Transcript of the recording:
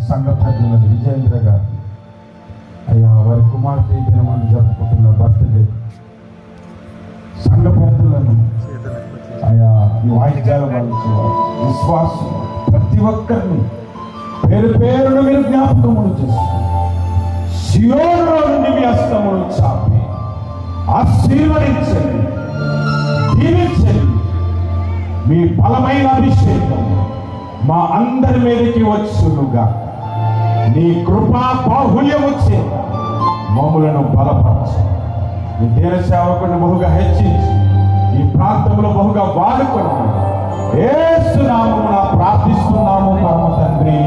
సంఘ పెద్దలు విజయేంద్ర గారు అయ్యా వారి కుమార్తె దినమందు జరుపుకుంటున్న బర్త్డే సంఘ పెద్దలను అయ్యా ఈ వాయిద్యాల వాళ్ళు విశ్వాసం ప్రతి ఒక్కరిని పేరు పేరును మీరు జ్ఞాపకములు చేస్తారు. సియోనులో నుండి మీ హస్తములు చాపి ఆశీర్వదించండి, దీవించండి. మీ బలమైన అభిషేకం మా అందరి మీదకి వచ్చునుగా. నీ కృపా బాహుల్యము చేత మమ్ములను బలపరచు. మీ దేవ సేవకుని బహుగా హెచ్చించి ఈ ప్రాంతంలో బహుగా వాడుకొని యేసు నామమున ప్రార్థిస్తున్నాము పరమ తండ్రి.